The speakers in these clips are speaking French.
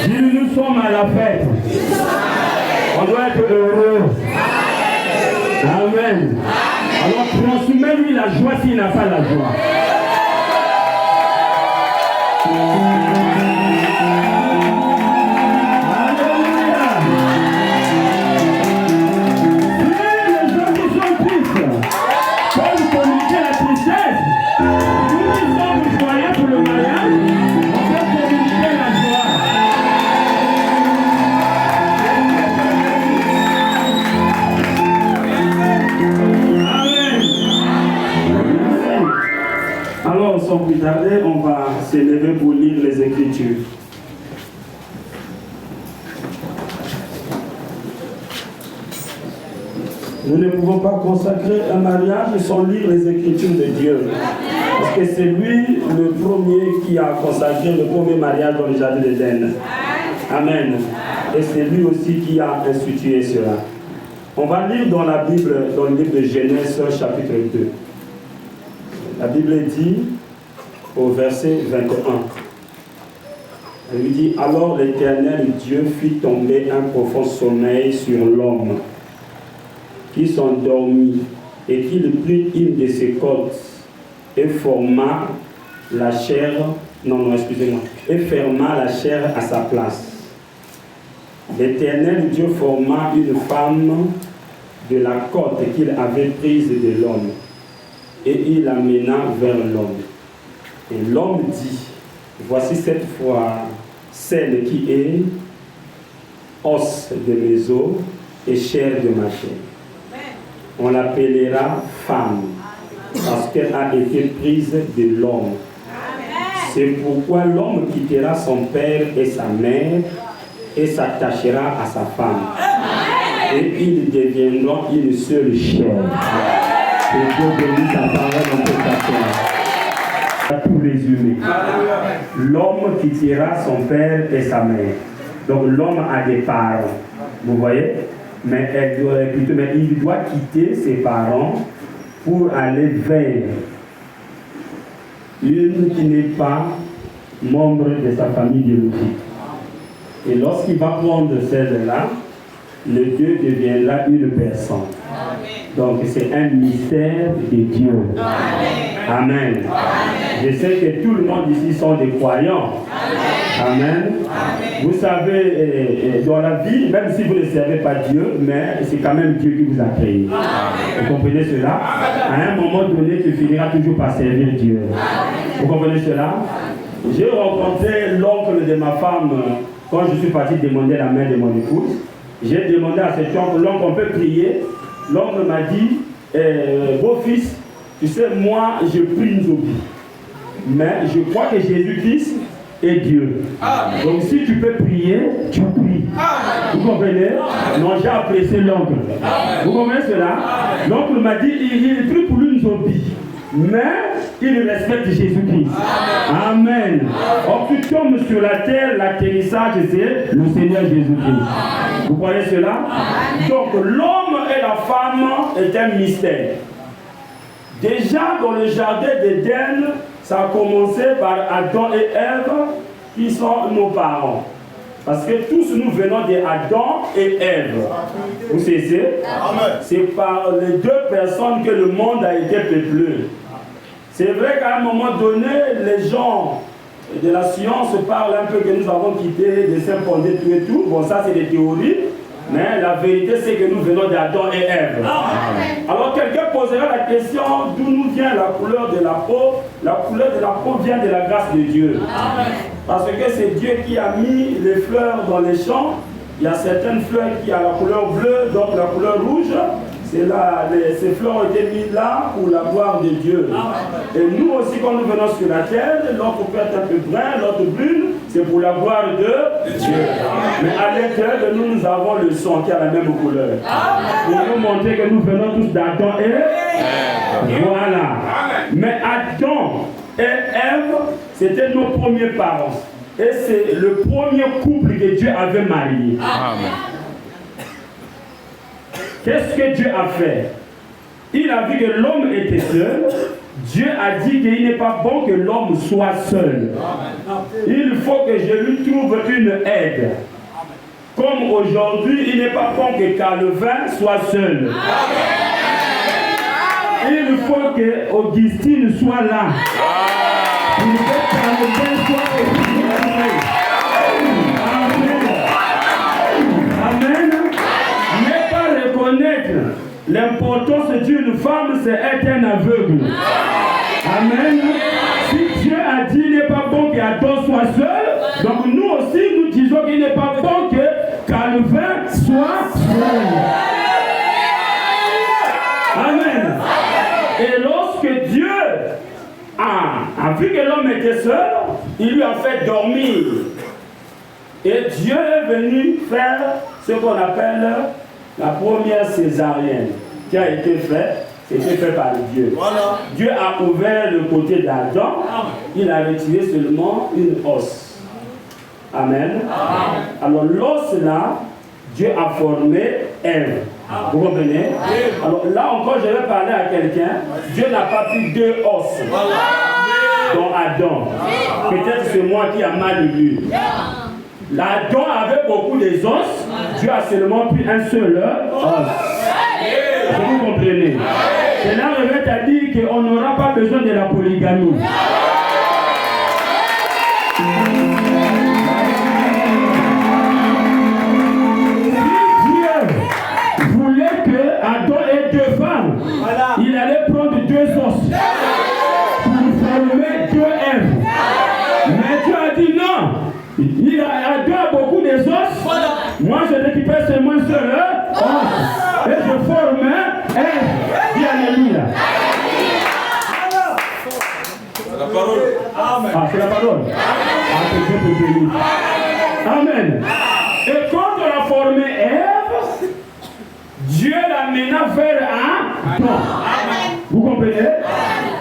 Nous sommes à la fête. On doit être heureux. Amen. Alors transmets-lui la joie s'il n'a pas la joie. Sans plus tarder, on va s'élever pour lire les Écritures. Nous ne pouvons pas consacrer un mariage sans lire les Écritures de Dieu. Parce que c'est lui le premier qui a consacré le premier mariage dans le jardin d'Éden. Amen. Et c'est lui aussi qui a institué cela. On va lire dans la Bible, dans le livre de Genèse, chapitre 2. La Bible dit, au verset 21. Elle lui dit, alors l'Éternel Dieu fit tomber un profond sommeil sur l'homme qui s'endormit et qu'il prit une de ses côtes et forma la chair, et ferma la chair à sa place. L'Éternel Dieu forma une femme de la côte qu'il avait prise de l'homme et il l'amena vers l'homme. Et l'homme dit, voici cette fois celle qui est os de mes os et chair de ma chair. On l'appellera femme, parce qu'elle a été prise de l'homme. C'est pourquoi l'homme quittera son père et sa mère et s'attachera à sa femme. Et ils deviendront une seule chair. Et Dieu bénit sa parole en toute sa terre. Tout résumé. L'homme quittera son père et sa mère. Donc l'homme a des parents. Vous voyez? Mais il doit quitter ses parents pour aller vers une qui n'est pas membre de sa famille biologique. Et lorsqu'il va prendre celle-là, le Dieu deviendra une personne. Donc c'est un mystère de Dieu. Amen. Je sais que tout le monde ici sont des croyants. Amen. Vous savez, dans la vie, même si vous ne servez pas Dieu, mais c'est quand même Dieu qui vous a créé. Vous comprenez cela? À un moment donné, tu finiras toujours par servir Dieu. Vous comprenez cela? J'ai rencontré l'oncle de ma femme quand je suis parti demander la main de mon épouse. J'ai demandé à cet oncle, l'oncle, on peut prier. L'oncle m'a dit, beau-fils, tu sais, moi, je prie une zobie. Mais je crois que Jésus-Christ est Dieu. Amen. Donc si tu peux prier, tu pries. Amen. Vous comprenez? Non, j'ai apprécié l'oncle. Vous comprenez cela? L'oncle m'a dit, il prie pour une zobie. Mais il respecte Jésus-Christ. Amen. Or, tu tombes sur la terre, l'atterrissage, c'est le Seigneur Jésus-Christ. Vous croyez cela? Donc, l'homme et la femme est un mystère. Déjà, dans le jardin d'Éden, ça a commencé par Adam et Ève, qui sont nos parents. Parce que tous nous venons d'Adam et Ève. Vous savez? C'est par les deux personnes que le monde a été peuplé. C'est vrai qu'à un moment donné, les gens de la science parlent un peu que nous avons quitté des saints pondés, tout et tout. Bon, ça c'est des théories. Mais la vérité, c'est que nous venons d'Adam et Ève. Alors quelqu'un posera la question d'où nous vient la couleur de la peau. La couleur de la peau vient de la grâce de Dieu. Parce que c'est Dieu qui a mis les fleurs dans les champs. Il y a certaines fleurs qui ont la couleur bleue, d'autres la couleur rouge. C'est là, ces fleurs ont été mises là pour la gloire de Dieu. Et nous aussi, quand nous venons sur la terre, l'autre peut être un peu brun, l'autre brune, c'est pour la gloire de Dieu. Mais à l'intérieur de nous, nous avons le sang qui a la même couleur. Pour nous montrer que nous venons tous d'Adam et Ève. Voilà. Mais Adam et Ève, c'était nos premiers parents. Et c'est le premier couple que Dieu avait marié. Amen. Qu'est-ce que Dieu a fait? Il a vu que l'homme était seul Dieu a dit qu'il n'est pas bon que l'homme soit seul. Il faut que je lui trouve une aide. Comme aujourd'hui, il n'est pas bon que Calvin soit seul. Il faut que Augustine soit là. Il faut que Calvin soit équilibré. Amen. Ne pas reconnaître l'importance d'une femme, c'est être un aveugle. Amen. Si Dieu a dit qu'il n'est pas bon qu'Adam soit seul, donc nous aussi nous disons qu'il n'est pas bon que Calvin soit seul. Amen. Et lorsque Dieu a vu que l'homme était seul, il lui a fait dormir. Et Dieu est venu faire ce qu'on appelle la première césarienne qui a été faite. C'était fait par Dieu. Voilà. Dieu a ouvert le côté d'Adam. Il a retiré seulement une os. Amen. Amen. Alors l'os là, Dieu a formé Ève. Vous comprenez? Alors là encore, je vais parler à quelqu'un. Dieu n'a pas pris deux os. Dont Adam. Peut-être c'est moi qui a mal lu. L'Adam avait beaucoup des os. Dieu a seulement pris un seul os. Vous comprenez? Cela revient à dire qu'on n'aura pas besoin de la polygamie. Si Dieu voulait que Adam ait deux femmes, il allait prendre deux os pour former deux Èves. Mais Dieu a dit non. Adam a beaucoup des os. Moi je récupère seulement un seul os. Et je forme Ève. Dis alléluia. C'est la parole. Amen. Ah, c'est la parole. Amen. Et quand on a formé Ève, Dieu l'amena vers Adam. Vous comprenez?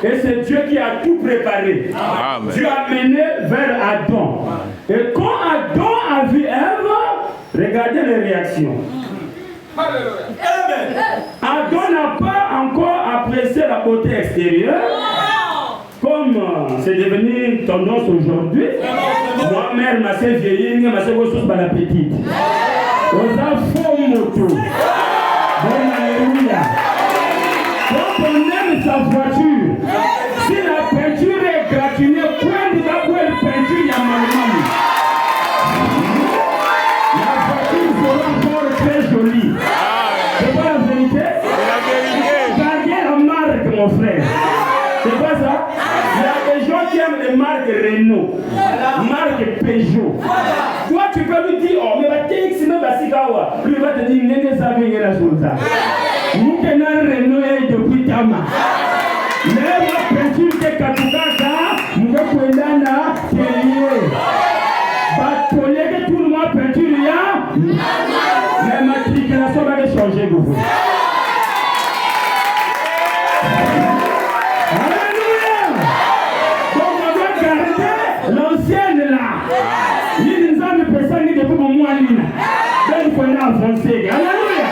Et c'est Dieu qui a tout préparé. Amen. Dieu a mené vers Adam. Et quand Adam a vu Ève, regardez les réactions. Adam n'a pas encore apprécié la beauté extérieure. Comme c'est devenu tendance aujourd'hui. Moi, mère, ma soeur vieillie, ma soeur ressource par la petite. On a faux moto. Bon, alléluia. Quand on aime sa voiture, si la peinture est gratinée, point de la belle peinture, il y a maman. La voiture sera encore très jolie. C'est pas la vérité? Gardez la marque, mon frère. C'est pas ça? Il y a des gens qui aiment les marques Renault, marque Peugeot. Toi, tu peux lui dire, oh, mais va TX, mais va Sikawa. Lui, il va te dire, n'est-ce pas la chose? Nous tenons Renault et depuis Tama. Mais la peinture de Katukaka, nous avons na Kélié. Batolé que tout le monde peinture, il y a. Mais ma matriculation va changer, vous. L'ancienne là, il nous a mis personne qui depuis mon mois. Il faut avancer. Alléluia.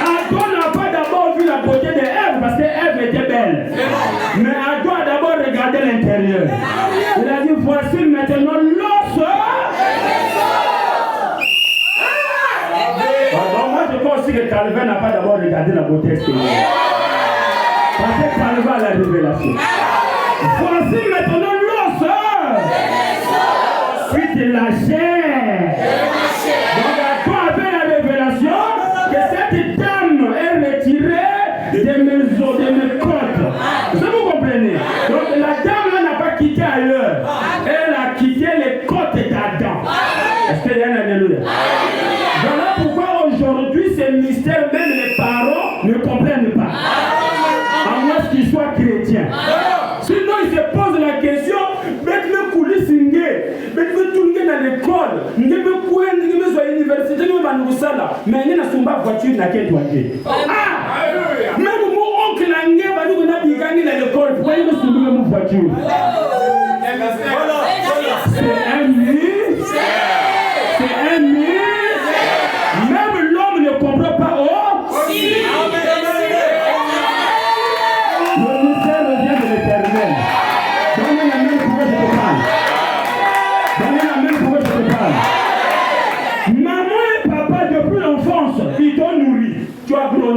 Adam n'a pas d'abord vu la beauté de Ève parce qu'Ève était belle. Mais Adam a d'abord regardé l'intérieur. Il a dit voici maintenant l'os. Donc moi je pense aussi que Calvin n'a pas d'abord regardé la beauté extérieure. Parce que Calvin a la révélation. Voici maintenant l'os. Puis de la chair. Donc Adam avait la révélation que cette dame est retirée de mes os, de mes côtes. Vous comprenez? Donc la dame là n'a pas quitté ailleurs. Elle a quitté les côtes d'Adam. Est-ce qu'il y a un alléluia? Voilà pourquoi aujourd'hui ces mystères, même les parents ne comprennent pas. À moins qu'ils soient chrétiens. Sinon ils se posent la question, mettez-le coulis mettez-le tout dans l'école, mettez-le à l'université, mais il n'y a pas de voiture dans laquelle doit être. Ah! Même mon oncle va nous donner à l'école, pourquoi il me soumet une voiture? C'est un mythe. C'est un mythe. Même l'homme ne comprend pas. Oh! Le mystère revient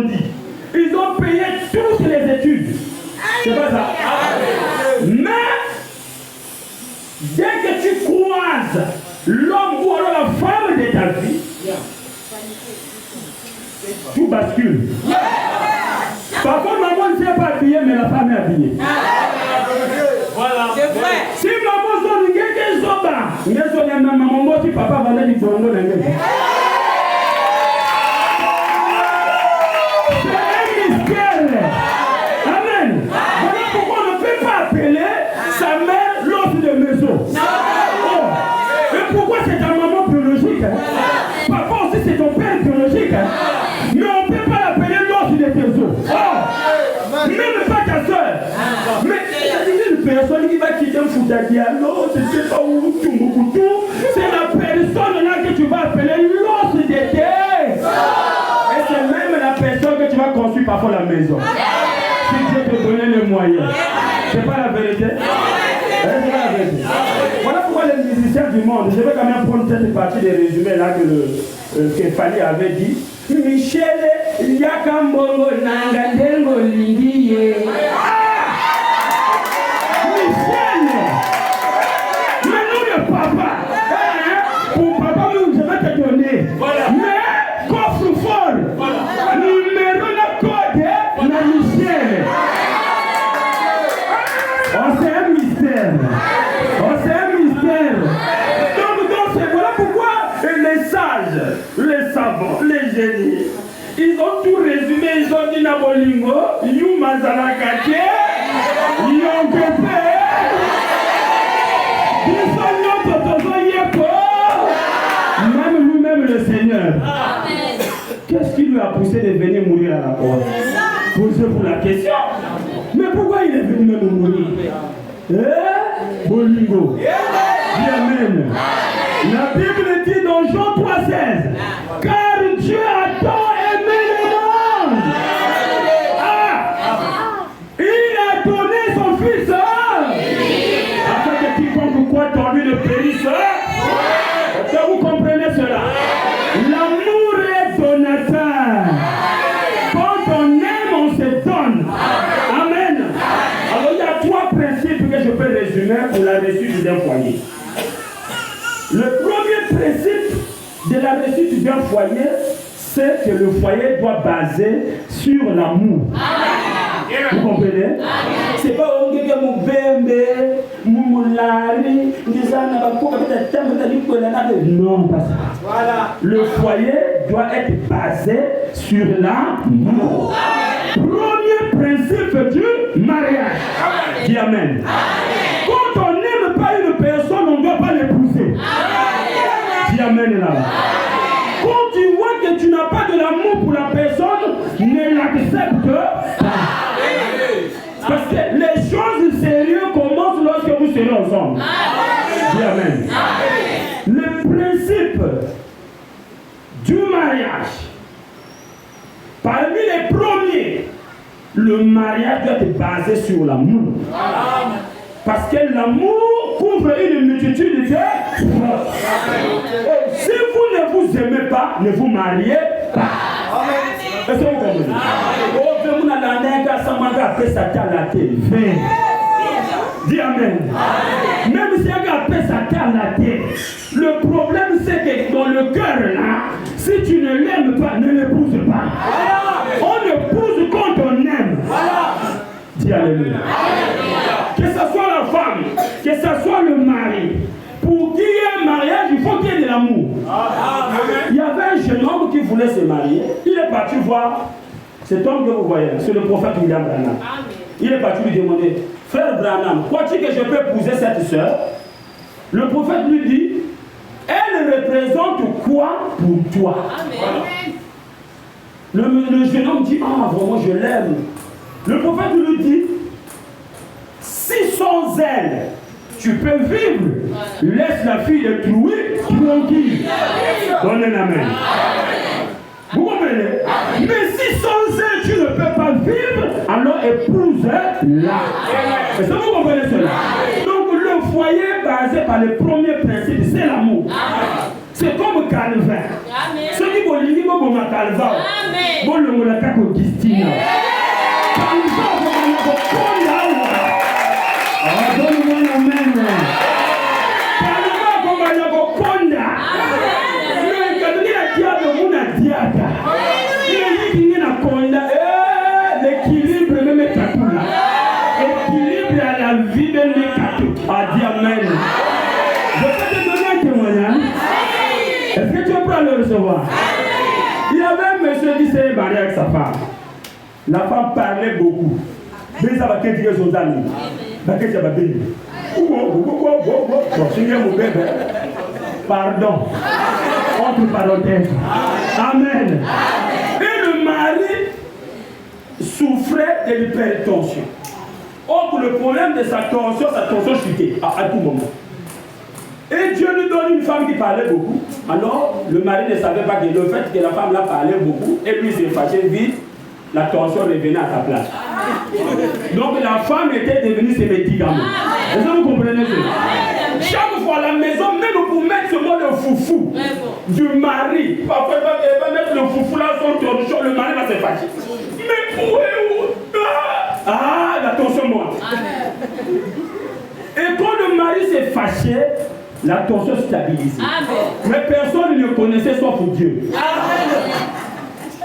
dit. Ils ont payé toutes les études. C'est pas ça. Mais, dès que tu croises l'homme ou alors la femme de ta vie, tout bascule. Parfois, maman ne s'est pas habillée, mais la femme est habillée. Voilà. C'est vrai. Si maman zone ngeke zoba, ngeke zone maman moti papa va aller dans le ngeke. C'est un mystère. Amen. Voilà pourquoi on ne peut pas appeler sa mère l'autre de maison. Oh. Et pourquoi c'est ta maman biologique? Papa aussi c'est ton père biologique. Mais on ne peut pas l'appeler l'autre de tes os. Oh. Même pas ta soeur. Mais une personne qui va quitter un Foutagiano, je ne sais pas où c'est la personne là que tu vas appeler l'os de tes. Et c'est même la personne que tu vas construire parfois la maison. Si Dieu te donnait les moyens. C'est pas la vérité. C'est pas la vérité. Voilà pourquoi les musiciens du monde, je vais quand même prendre cette partie des résumés là que Fali avait dit. Michel Yakambongo Nangandengo Lingiye. Pour papa, je vais te donner. Voilà. Mais, coffre fort. Voilà. Numéro de code, la Michel. Oh, c'est un mystère. Oh, c'est un mystère. Donc c'est voilà pourquoi les sages, les savants, les génies, ils ont tout résumé. Ils ont dit Nabolingo, Yumazalakake, Yonkepe. Même lui-même le Seigneur. Qu'est-ce qui lui a poussé de venir mourir à la croix? Posez-vous la question. Mais pourquoi il est venu même mourir? Bolingo. Dis Amen. La Bible dit dans Jean 3,16, car Dieu a tant aimé le monde. Il a donné son Fils afin que quiconque croit en lui ne périsse. Est-ce que vous comprenez cela? L'amour est donateur. Quand on aime, on se donne. Amen. Alors il y a trois principes que je peux résumer pour la réussite d'un foyer. Le premier principe de la réussite d'un foyer, c'est que le foyer doit baser sur l'amour. Vous comprenez? C'est pas non, pas ça. Voilà. Le foyer doit être basé sur l'amour. Premier principe du mariage. Dis Amen. Quand on n'aime pas une personne, on ne doit pas l'épouser. Dis Amen là. Quand tu vois que tu n'as pas de l'amour pour la personne, ne l'accepte pas. Parce que les choses sérieuses commencent lorsque vous serez ensemble. Dis Amen. Le principe du mariage, parmi les premiers, le mariage doit être basé sur l'amour. Parce que l'amour couvre une multitude de choses. Si vous ne vous aimez pas, ne vous mariez pas. Est-ce que vous comprenez? Dis Amen. Même si un gars fait sa terre la tête, le problème c'est que dans le cœur là, si tu ne l'aimes pas, ne l'épouse pas. On épouse quand on aime. Dis Alléluia. Que ce soit la femme, que ce soit le mari, pour qu'il y ait un mariage, il faut qu'il y ait de l'amour. Il y avait un jeune homme qui voulait se marier. Il est parti voir cet homme que vous voyez, c'est le prophète William Branham. Il est parti lui demander, frère Branham, crois-tu que je peux épouser cette soeur? Le prophète lui dit, elle représente quoi pour toi? Le jeune homme dit, ah vraiment je l'aime. Le prophète lui dit, si sans elle, tu peux vivre, laisse la fille de trouver tranquille. Donne un amen. Vous comprenez? Mais si sans elle, tu ne peux pas vivre, alors épouse-la. Est-ce que vous comprenez cela? Donc le foyer basé par le premier principe, c'est l'amour. C'est comme Calvin. Ceux qui vont lire, ma calva. Bon le mola kako Christina. Calva ko na ko konda wa. Ah donne-moi amen. Calva ko na ko konda. Le kaduni na diable muna diaka. Le yiki na konda l'équilibre même katula. Équilibre à la vie de l'écatou. Ah dis amen. Je peux te donner un témoignage. Est-ce que tu peux le recevoir? Il y avait un monsieur qui s'est marié avec sa femme. La femme parlait beaucoup. Mais ça va dire son ami. Pardon. Entre parenthèses. Amen. Et le mari souffrait de l'hypertension. Or, pour le problème de sa tension chutait à tout moment. Et Dieu lui donne une femme qui parlait beaucoup. Alors, le mari ne savait pas que le fait que la femme là parlait beaucoup, et lui s'est fâché vite, la tension revenait à sa place. Donc, la femme était devenue ses médicaments. Est-ce que vous comprenez ça? Chaque fois à la maison, même pour mettre ce mot de foufou du mari, parfois elle va mettre le foufou là sur ton le mari va se fâcher. Mais où? Ah, la tension monte. Et quand le mari s'est fâché, la tension stabilisée. Mais personne ne connaissait sauf Dieu.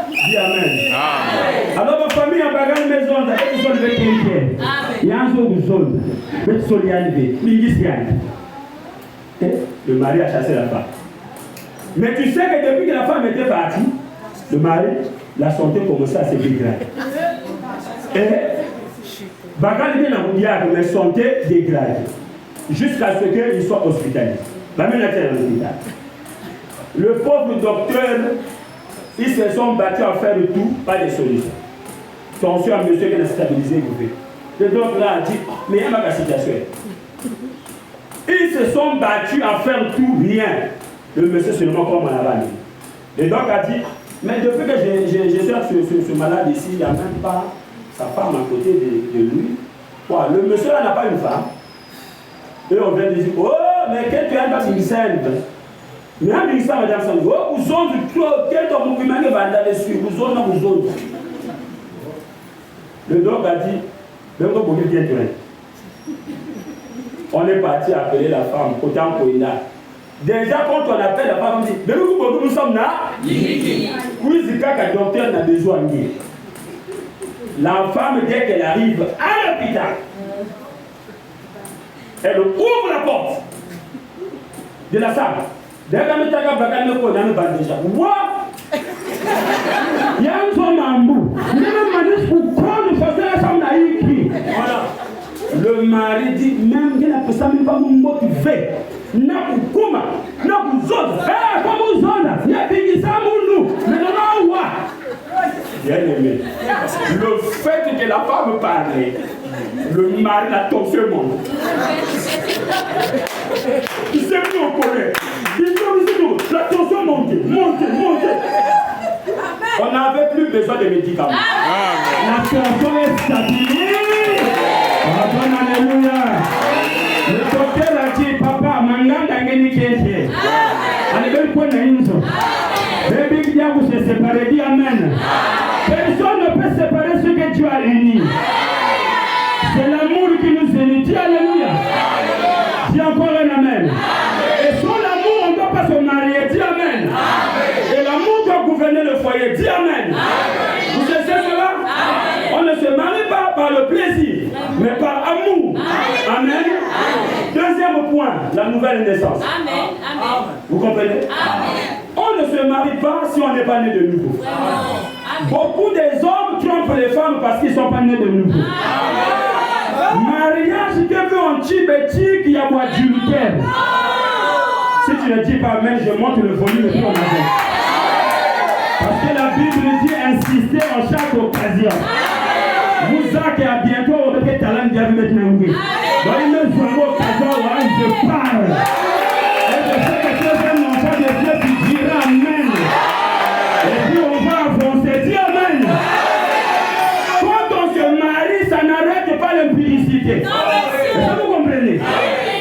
Dis amen. Alors ma famille a bagagé une maison, il y a un zone, le mari a chassé la femme. Mais tu sais que depuis que la femme était partie, le mari, la santé commençait à se dégrader. Et bagage bien en diable, mais santé dégradée. Jusqu'à ce qu'il soit hospitalisé. La même était à l'hôpital. Le pauvre docteur, ils se sont battus à faire tout, pas de solution. Attention à monsieur qui a stabilisé le gouvernement. Le docteur là a dit, mais il y a ma situation. Ils se sont battus à faire tout, rien. Le monsieur seulement comme on a vanné. Le docteur a dit, mais depuis que je suis ce malade ici, il n'y a même pas sa femme à côté de lui. Quoi, le monsieur là n'a pas une femme. Et on vient de dire, oh, mais quel tu as pas une scène. Mais un ministère, madame Sandro, vous êtes du quel mouvement qui va aller dessus, vous êtes. Le docteur a dit, on est parti appeler la femme, autant pour il a. Déjà, quand on appelle la femme, on dit, mais nous sommes là. Oui, c'est quand le docteur n'a besoin de. La femme, dès qu'elle arrive à l'hôpital, elle ouvre la porte de la salle. Dès qu'elle me tape, elle me connaît, elle me bat déjà. What? Il y a un homme en bout. Il y a un manus pour quoi nous faisons la femme naïve. Voilà. Le mari dit, même qu'il n'a pas ça, même pas mon motivé. N'a pas comment, n'a pas zone. Eh, pas mon zone. Il y a des gens qui nous. Mais non, non, bien aimé. Le fait que la femme parlait, le mari, la tension monte. Il s'est mis au colère. La tension montait. On n'avait plus besoin de médicaments. La tension est stabilisée. Alléluia. Le docteur a dit, papa, manganda ngeni kete. Allez, point d'inzo. Baby, bien vous se séparer, dis amen. Personne ne peut séparer ce que Dieu a uni. C'est l'amour qui nous unit. Dis alléluia. Dis encore un amen. Et sans l'amour, on ne doit pas se marier. Dis amen. Et l'amour doit gouverner le foyer. Dis amen. Vous savez cela? On ne se marie pas par le plaisir, mais par amour. Amen. Deuxième point, la nouvelle naissance. Amen. Vous comprenez? On ne se marie pas si on n'est pas né de nouveau. Beaucoup des hommes trompent les femmes parce qu'ils ne sont pas nés de nouveau. Mariage que veut en tibétique, il y a bois adultère. Si tu ne dis pas amen, je monte le volume et puis on avance. Parce que la Bible dit insister en chaque occasion. Vous savez à bientôt, on va faire talent de maintenant. Donc il me faut une occasion où je parle. Et je sais que tu es un enfant de Dieu qui dira amen. Et puis on va avancer. Dis amen. Quand on se marie, ça n'arrête pas l'impudicité. Est-ce que vous comprenez?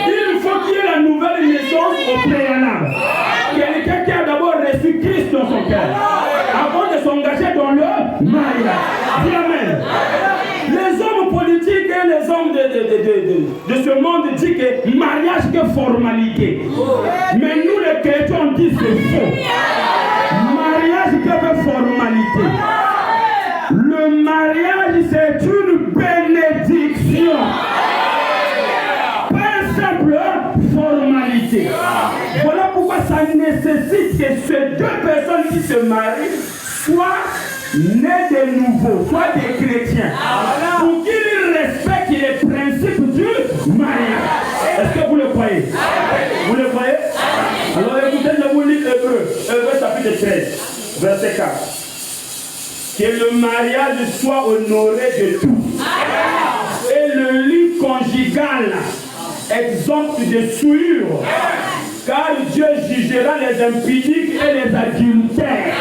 Il faut qu'il y ait la nouvelle naissance au préalable. Quelqu'un qui a d'abord reçu Christ dans son cœur. s'engager dans le mariage. Dis amen. Les hommes politiques et les hommes de ce monde disent que mariage que formalité. Mais nous les chrétiens on dit c'est faux. Mariage que formalité. Le mariage c'est une bénédiction. Pas une simple formalité. Voilà pourquoi ça nécessite que ces deux personnes qui se marient soient nés de nouveau, soit des chrétiens, pour qu'ils respectent les principes du mariage. Est-ce que vous le croyez? Vous le croyez? Alors écoutez, je vous lis Hébreux chapitre 13, verset 4. Que le mariage soit honoré de tous. Et le lit conjugal exempt de souillure. Car Dieu jugera les impudiques et les adultères.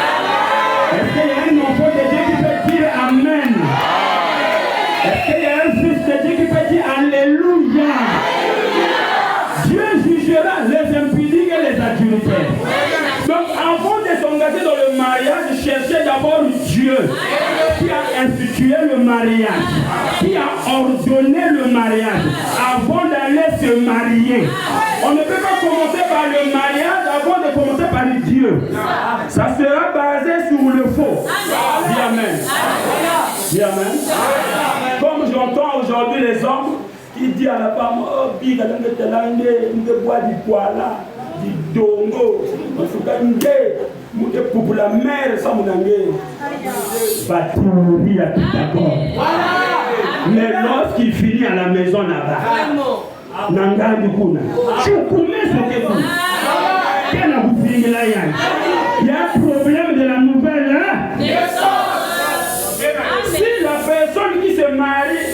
Est-ce qu'il y a un enfant de Dieu qui peut dire Amen? Est-ce qu'il y a un fils de Dieu qui peut dire Alléluia? Dieu jugera les impudiques et les adultères. Donc avant de s'engager dans le mariage, cherchez d'abord Dieu qui a institué le mariage, qui a ordonné le mariage avant d'aller se marier. On ne peut pas commencer par le mariage avant de commencer par Dieu. Ça sera basé sur le faux. Dis Amen. Dis Amen. Comme j'entends aujourd'hui les hommes qui disent à la femme, oh, biga, on bois du poila, du dongo, pour la mère, ça m'a dit à tout d'accord. Mais lorsqu'il finit à la maison là-bas, Nanga du Kuna, tu connais ce que vous. Il y a un problème de la nouvelle. Si la personne qui se marie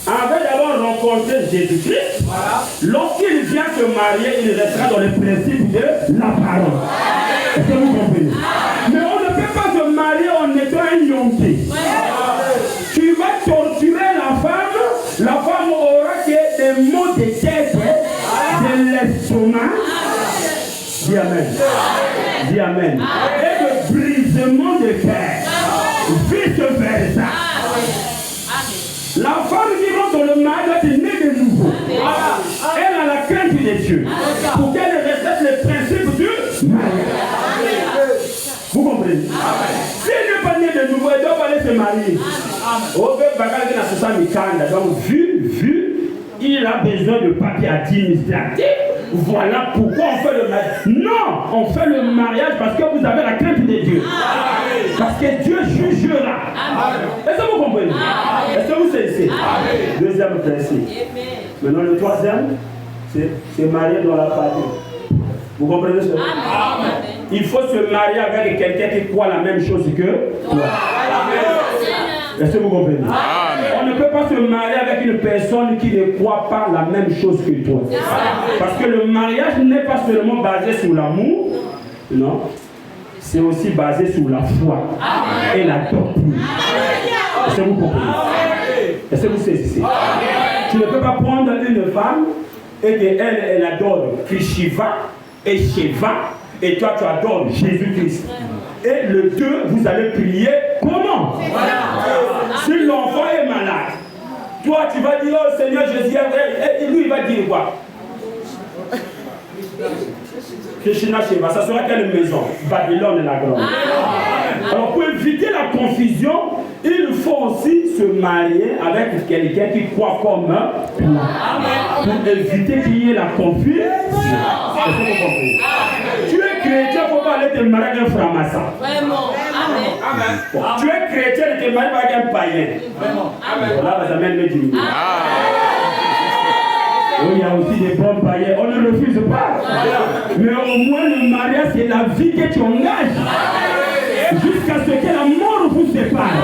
avait d'abord rencontré Jésus-Christ, lorsqu'il vient se marier, il restera dans les principes de la parole. Est-ce que vous comprenez? Mais on ne peut pas se marier en étant un yonké. Tu vas torturer la femme aura des maux de tête, de l'estomac. Dis Amen. Dis Amen. Et de brisement de cœur. Vice versa. La femme qui rentre dans le mariage est née de nouveau. Elle a la crainte de Dieu. Pour qu'elle respecte les principes du mariage. Vous comprenez? Si elle n'est pas née de nouveau, elle doit aller se marier. Donc, vu, il a besoin de papier administratif. Voilà pourquoi on fait le mariage. Non, on fait le mariage parce que vous avez la crainte de Dieu. Parce que Dieu jugera. Est-ce que vous comprenez? Est-ce que vous saisissez? Deuxième principe. Maintenant, le troisième, c'est marier dans la famille. Vous comprenez cela? Il faut se marier avec quelqu'un qui croit la même chose que toi. Est-ce que vous comprenez? On ne peut pas se marier avec une personne qui ne croit pas la même chose que toi. Parce que le mariage n'est pas seulement basé sur l'amour, non, c'est aussi basé sur la foi et la doctrine. Est-ce que vous comprenez? Est-ce que vous saisissez? Tu ne peux pas prendre une femme et qu'elle adore Shiva et Shiva et toi tu adores Jésus-Christ. Et le deux, vous allez prier comment? Si l'enfant est malade, toi tu vas dire oh Seigneur Jésus, et lui il va dire quoi? Krishna Shiva, ça sera quelle maison? Babylone la grande. Alors pour éviter la confusion, il faut aussi se marier avec quelqu'un qui croit comme toi. Pour éviter qu'il y ait la confusion. Est-ce que vous comprenez? Tu es chrétien, il ne faut pas aller te marier avec un franc-maçon. Bon, tu es chrétien, tu te maries avec un païen. Voilà, vous amène le Dieu. Il y a aussi des bons païens, on ne refuse pas. Mais au moins le mariage, c'est la vie que tu engages. Jusqu'à ce que la mort vous sépare.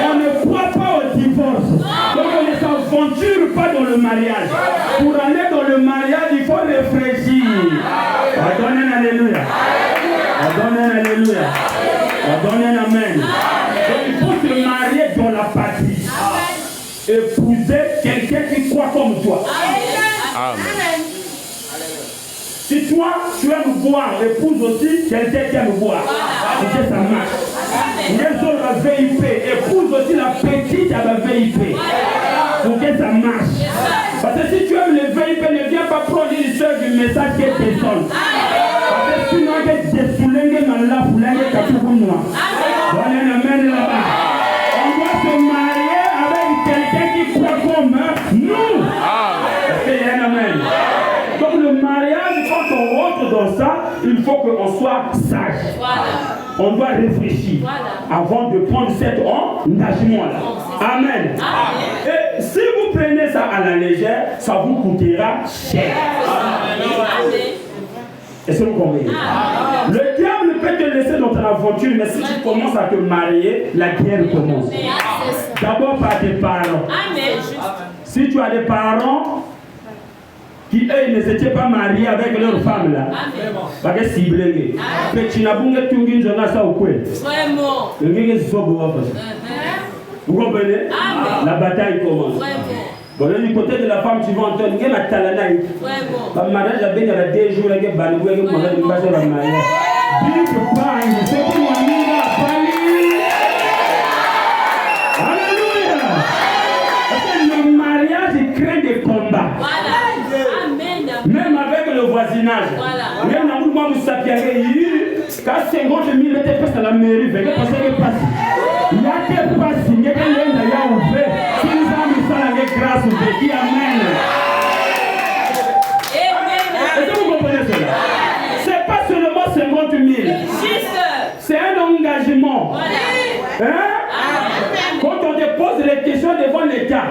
On ne croit pas au divorce. Donc on ne s'aventure pas dans le mariage. Pour aller dans le mariage, il faut réfléchir. On donne un alléluia. On donne un alléluia. On donne un amen. Donc il faut se marier dans la patrie. Épouser quelqu'un qui croit comme toi. Amen. Si toi, tu aimes boire, épouse aussi quelqu'un qui aime boire. C'est que ça marche. Les autres la VIP. Épouse aussi la petite à la VIP. Pour que ça marche. Parce que si tu aimes le VIP, ne viens pas prendre une seule du message qui est personne. Parce que sinon, tu es défoulé, mais là, vous l'avez capté pour moi. Voilà, amen là-bas. On doit se marier avec quelqu'un qui croit comme nous. C'est un amen. Donc le mariage, quand on rentre dans ça, il faut qu'on soit sage. On doit réfléchir avant de prendre cet engagement-là. Amen. Et si vous prenez ça à la légère, ça vous coûtera cher. Est-ce que vous comprenez? Le diable peut te laisser dans ton aventure, mais si tu commences à te marier, la guerre commence. D'abord par tes parents. Si tu as des parents qui eux ne s'étaient pas mariés avec leur femme là, parce que ciblé. Petit n'abonge tout le monde ça au coin. Vous comprenez? La bataille commence. Bon, du côté de la femme, tu vas entendre, il y a la talanaï. Le mariage a bien 2 jours, il y a des balou, il y a des mariage. Big bang, c'est qui mon ami Alléluia. Parce que le mariage, il crée des combats. Même avec le voisinage. Même dans le moment où vous saviez, quand 50 000 étaient faits à la mairie, il y a des passes. Il y a des passes, il y a des gens ouverts. Si nous avons ça, la grâce, vous dit amen. Est-ce que vous comprenez cela? Ce n'est pas seulement 50 000. C'est un engagement. Hein? Quand on te pose les questions devant l'État,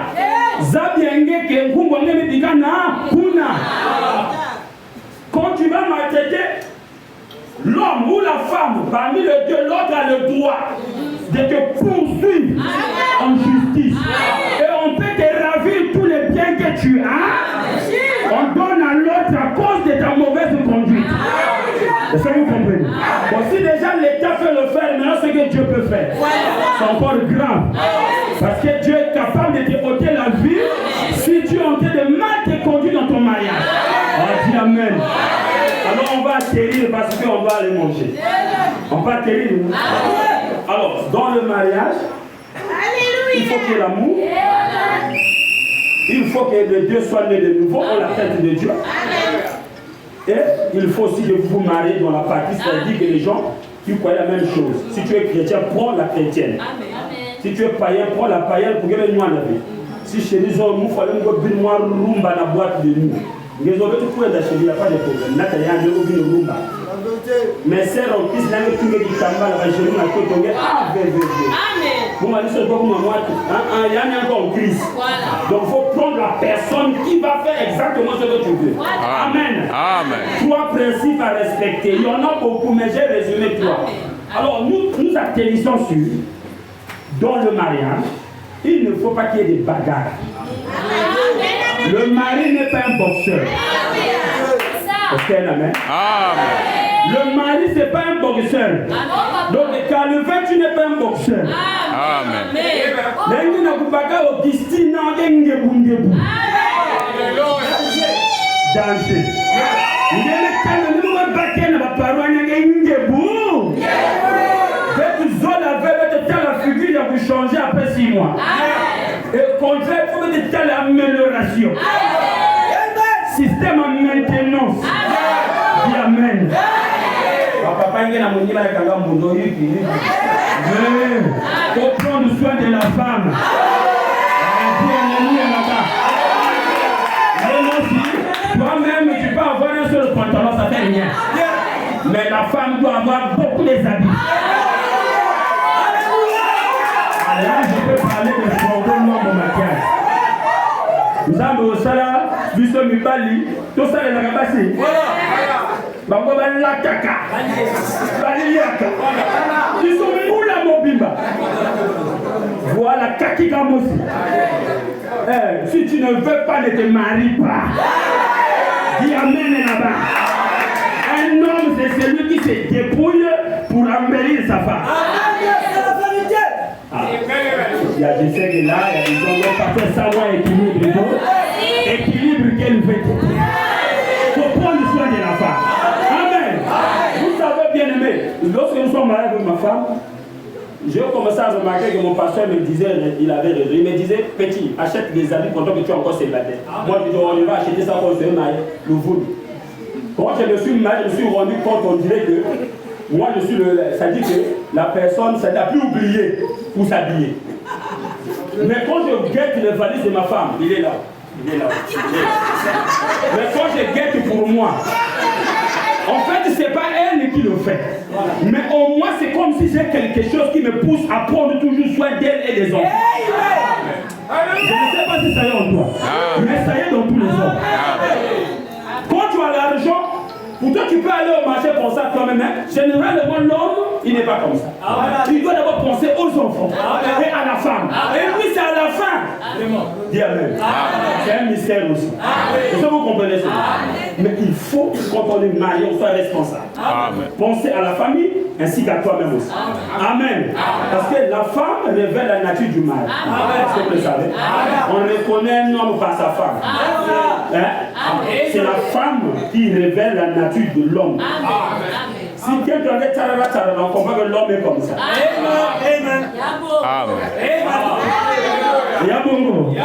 quand tu vas maltraiter l'homme ou la femme, parmi les deux, l'autre a le droit de te poursuivre en justice. Et on peut te ravir tous les biens que tu as. On donne à l'autre à cause de ta mauvaise conduite. Est-ce que vous comprenez? Bon, si déjà l'État fait le faire, maintenant ce que Dieu peut faire, c'est encore grave. Parce que Dieu est capable de te ôter la vie si tu es en train de mal te conduire dans ton mariage. On dit amen. Alors on va atterrir parce qu'on va aller manger. On va atterrir. Alors, dans le mariage, il faut qu'il y ait l'amour. Il faut que les deux soient nés de nouveau en la tête de Dieu. Et il faut aussi que vous vous mariez dans la partie, c'est-à-dire que les gens qui croient la même chose. Si tu es chrétien, prends la chrétienne. Si tu es païen, prends la païenne pour que les noirs n'avaient. Si chez les hommes, il faut aller voir rumba dans la boîte de nuit. Les hommes, tu peux d'acheter, il n'y a pas de problème. Mais c'est en plus, là, tu me dis que tu as mal à la chez nous, à côté, vous m'avez dit que il y a encore en crise. Donc il faut prendre la personne qui va faire exactement ce que tu veux. Amen. Trois principes à respecter. Il y en a beaucoup, mais j'ai résumé 3. Alors nous atterrissons sur, dans le mariage, il ne faut pas qu'il y ait des bagarres. Le mari n'est pas un boxeur. Ok, amen. Le mari, c'est pas un boxeur. Donc, quand le vin, tu n'es pas un boxeur. Amen. Danger. La figure vous changer après 6 mois. Et au contraire, il faut mettre telle amélioration. Système en maintenance. Dis amen. Papa, il y a un monde qui faut prendre soin de la femme. Toi-même, tu peux avoir un seul pantalon, ça fait rien. Mais la femme doit avoir beaucoup de habits. Là, je peux parler de problème dans mon maquillage. Nous avons au salaire, du sommet Bali, tout ça, les agabassi. Voilà. La caca. Ils sont moula mobimba. Voilà, kaki gamosi. Si tu ne veux pas, ne te marie pas. Dis amen là-bas. Un homme, c'est celui qui se dépouille pour embellir sa femme. Il y a des sais que là, ils ont pas fait savoir équilibre. Équilibre qu'elle veut. Il faut prendre soin de la femme. Amen. Vous savez bien aimé, lorsque nous sommes mariés avec ma femme, j'ai commencé à remarquer que mon pasteur me disait, il avait raison. Il me disait, petit, achète des habits pendant que tu es encore célibataire. Moi, je dis, on va acheter ça pour se marier, le voulu. Quand je me suis marié, je me suis rendu compte, on dirait que moi, je suis ça dit que la personne, ça n'a plus oublié pour s'habiller. Mais quand je guette les valises de ma femme, il est là. Il est là. Mais quand je guette pour moi, en fait, ce n'est pas elle qui le fait. Mais au moins, c'est comme si j'ai quelque chose qui me pousse à prendre toujours soin d'elle et des enfants. Je ne sais pas si ça y est en toi, mais ça y est dans tous les hommes. Quand tu as l'argent, pour toi, tu peux aller au marché penser à toi-même. Généralement, l'homme, il n'est pas comme ça. Il doit d'abord penser aux enfants et à la femme. Et lui, c'est à la fin. Dis Amen. C'est un mystère aussi. Est-ce que vous comprenez ça? Mais il faut, quand on est marié, on soit responsable. Pensez à la famille ainsi qu'à toi-même aussi. Amen. Parce que la femme révèle la nature du mari. Est-ce que vous le savez? On reconnaît un homme par sa femme. C'est la femme qui révèle la nature de l'homme. Si quelqu'un est tarara, on comprend que l'homme est comme ça. Amen. Yabongo.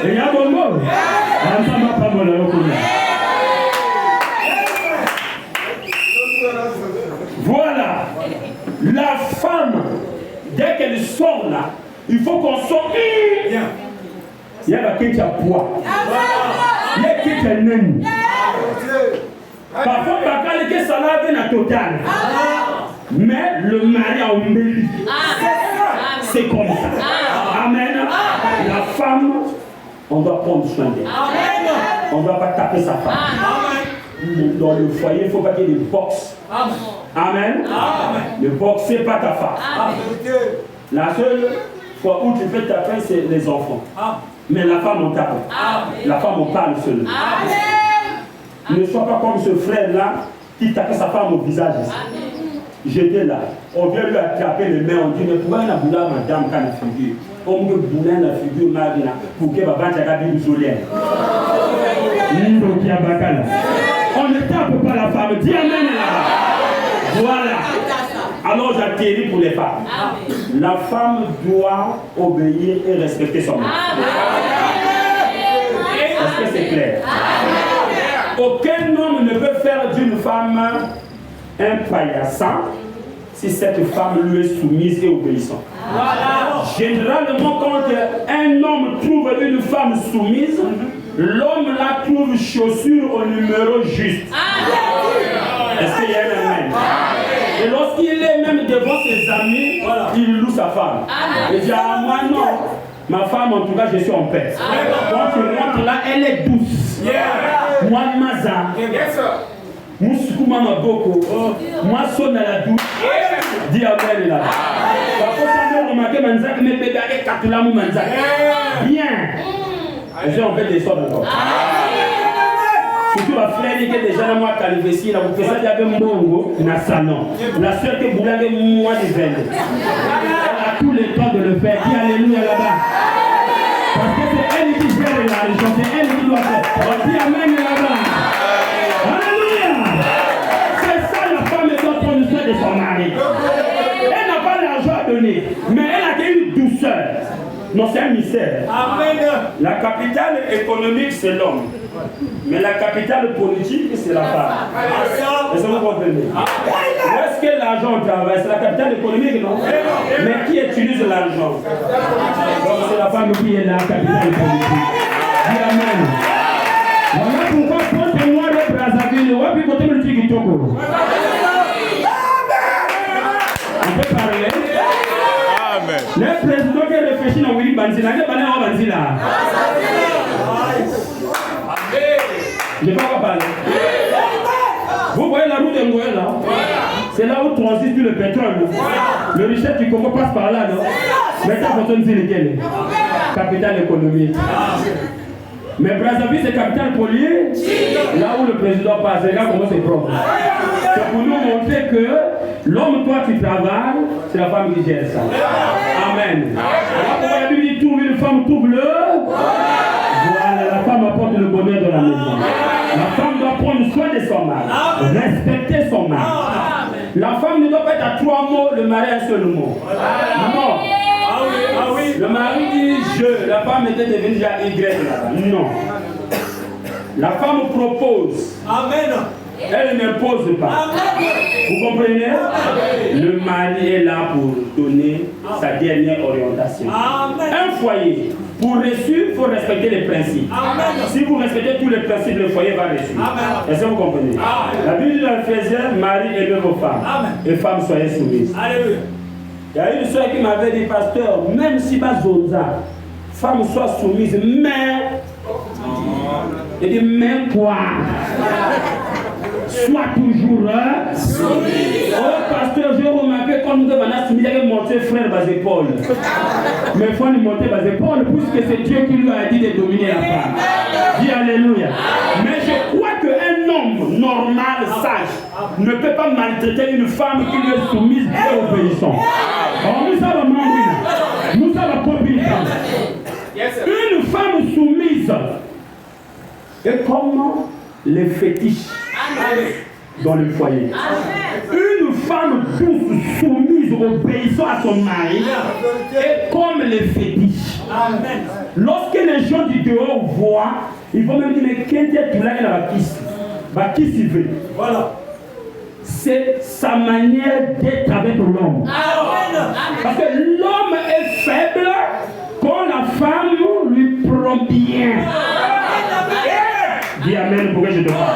Yabongo. Voilà. La femme, dès qu'elle sort là, il faut qu'on sorte. Il y a la quête à poids. Il y a la quête à naine. Parfois, il y a que ça lave la totale. Mais le mari a embelli. C'est comme ça. Amen. La femme, on doit prendre soin d'elle. On ne doit pas taper sa femme. Dans le foyer, il ne faut pas qu'il y ait des box. Amen. Ne boxez pas ta femme. La seule fois où tu peux taper, c'est les enfants. Mais la femme, on tape. La femme, on parle seulement. Ne sois pas comme ce frère-là qui tapait sa femme au visage. J'étais là. On vient lui attraper les mains. On dit, mais pourquoi il y a madame qui a la figure? Comme que boulin la figure, pour que ma banque ait une solaire. On ne tape pas la femme. Dis amen là-bas. Voilà. Alors j'atterris pour les femmes. La femme doit obéir et respecter son mari. Est-ce que c'est clair? Aucun homme ne peut faire d'une femme un paillasson si cette femme lui est soumise et obéissante. Généralement, quand un homme trouve une femme soumise, l'homme la trouve chaussure au numéro juste. Est-ce qu'il y a un amen? Et lorsqu'il est même devant ses amis, il loue sa femme. Il dit, ah, moi non, ma femme en tout cas je suis en paix. Quand tu rentres là, elle est douce. Moi maza. Moussoukou mama boko. Moi sonne à la douce. Dis amen là. Parfois ça me remarque manzak mais bébé avec katula mou manzak. Bien. Et j'ai en fait des sortes encore. Surtout la frère qui est déjà dans moi calivessi, là vous faites ça avec mongo na salon. La sœur qui boule avec moi de vendre. Elle a tout le temps de le faire. Dis alléluia là-bas. Parce que c'est elle qui gère l'argent, c'est elle qui doit faire. On dit amen là-bas. Alléluia. C'est ça la femme doit prendre soin de son mari. Elle n'a pas l'argent à donner, mais elle a une douceur. Non, c'est un mystère. Amen. La capitale économique, c'est l'homme. Mais la capitale politique, c'est la femme. Est-ce que vous comprenez? Où est-ce que l'argent travaille? C'est la capitale économique, non? Mais qui utilise l'argent? Donc c'est la femme qui est la capitale politique. Dis amen. Voilà pourquoi porte-moi le Brazzaville. On peut parler. Le président qui réfléchit dans Willy Banzila, il est banné en Banzila. Je ne vais pas parler. Vous voyez la route de Ngoël là? C'est là où transite tout le pétrole. Le richesse du Congo passe par là, non? Mais ça, faut dire lequel? Capitale économique. Mais Brazzaville, c'est capitale politique. Là où le président passe, regarde comment c'est propre. C'est pour nous montrer que l'homme, toi, qui travaille, c'est la femme qui gère ça. Amen. Alors, pour la Bible dit, trouve une femme, trouve le. Voilà, la femme apporte le bonheur dans la maison. La femme doit prendre soin de son mari, respecter son mari. La femme ne doit pas être à 3 mots, le mari à un seul mot. Non. Le mari dit je, la femme était devenue déjà Y là-bas. Non. La femme propose. Amen. Elle n'impose pas. Vous comprenez? Le mari est là pour donner sa dernière orientation. Un foyer, pour réussir, il faut respecter les principes. Si vous respectez tous les principes, le foyer va réussir. Est-ce que vous comprenez? La Bible dit dans Ephésiens, mari aimez vos femmes. Et femmes, soyez soumises. Alléluia. Il y a une soeur qui m'avait dit, pasteur, même si ma zonza, femme soit soumise, mais. Il dit, mais quoi? Sois toujours soumis. Oh, pasteur, j'ai remarqué quand nous devons soumis, il avait monté frère bas épaules. Mais il faut lui monter bas épaules, puisque c'est Dieu qui lui a dit de dominer la femme. Dis Alléluia. Mais je crois qu'un homme normal, sage, ne peut pas maltraiter une femme qui lui est soumise et obéissante. Alors, nous savons, nous savons pas une femme soumise. Et comment les fétiches dans le foyer. Une femme douce, soumise, obéissant à son mari, est comme les fétiches. Lorsque les gens du dehors voient, ils vont même dire, mais qu'est-ce que tu l'as là, qui s'y veut? Voilà. C'est sa manière d'être avec l'homme. Parce que l'homme est faible quand la femme lui prend bien. Dis amen pour que je te parle.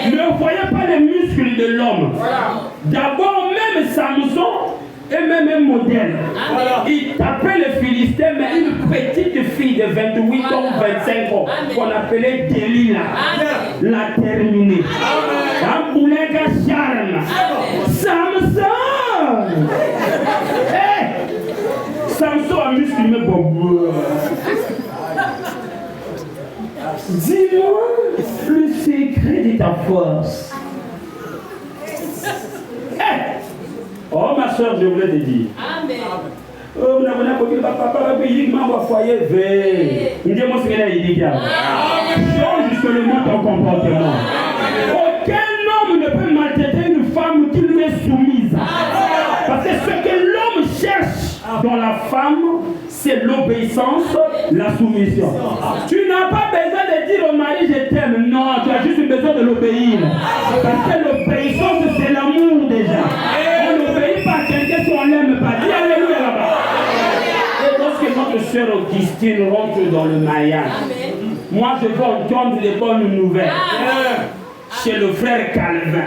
Ne voyez pas les muscles de l'homme. D'abord, même Samson est même un modèle. Il tapait les Philistins, mais une petite fille de 28 ans ou 25 ans, qu'on appelait Delilah, l'a terminée. Un boulet de charme. Samson! Samson a musclé mes bobos. Dis-moi le secret de ta force. Oh ma soeur, je voulais te dire. Amen. Oh, vous n'avez pas dit papa, il m'a foyer veille. Il dit moi ce qu'il a dit. Change seulement ton comportement. Aucun homme ne peut maltraiter une femme qui lui est soumise. Parce que ce que l'homme cherche dans la femme, c'est l'obéissance, la soumission. Tu n'as pas besoin de dire au mari je t'aime. Non, tu as juste besoin de l'obéir. Parce que l'obéissance, c'est l'amour déjà. On n'obéit pas à quelqu'un si on ne l'aime pas. Dis alléluia là-bas. Et lorsque notre sœur Augustine rentre dans le mariage, moi je veux entendre des bonnes nouvelles. Chez le frère Calvin.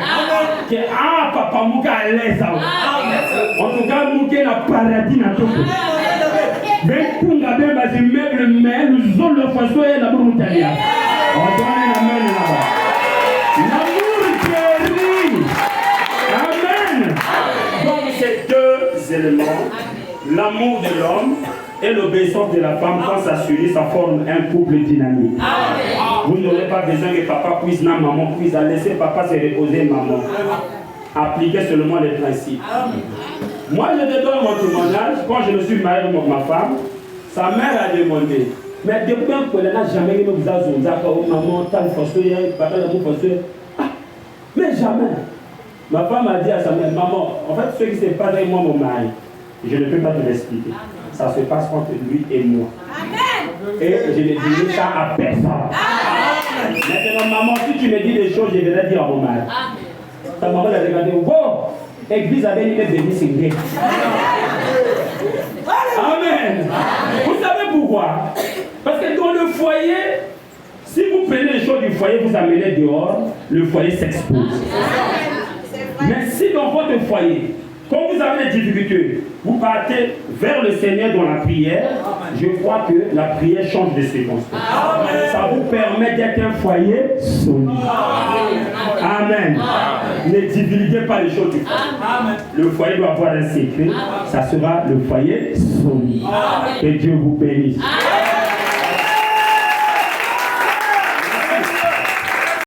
Que papa Mouka à l'aise. En tout cas, Mouka n'a paradis dans tout. Ben Kunga Ben Bazi meuble mais nous avons le façon et la brutalia. On donne un amen là-bas. L'amour guérit. Amen. Donc ces deux éléments, l'amour de l'homme et l'obéissance de la femme, quand ça s'unit, ça forme un couple dynamique. Vous n'aurez pas besoin que papa puisse, non, maman puisse, laisser papa se reposer, maman. Appliquez seulement les principes. Moi, je te donne mon témoignage. Quand je me suis marié avec ma femme, sa mère a demandé. Mais depuis qu'elle n'a jamais eu de maman, tal fossoyeur, papa l'amour fossoyeur. Mais jamais. Ma femme a dit à sa mère, maman, en fait, ce qui se passe avec moi, mon mari, je ne peux pas te l'expliquer. Ça se passe entre lui et moi. Amen. Et je ne dirai ça à personne. Amen. Maintenant, maman, si tu me dis des choses, je vais dire à mon mari. Amen. Ta maman a regardé, wow, l'église avait une bénie signée. Amen. Vous savez pourquoi? Parce que dans le foyer, si vous prenez les choses du foyer, vous amenez dehors, le foyer s'expose. Mais si dans votre foyer, quand vous avez des difficultés, vous partez vers le Seigneur dans la prière, je crois que la prière change de circonstance. Ça vous permet d'être un foyer solide. Amen. Ne divulguez pas les choses du foyer. Le foyer doit avoir un secret. Ça sera le foyer solide. Que Dieu vous bénisse.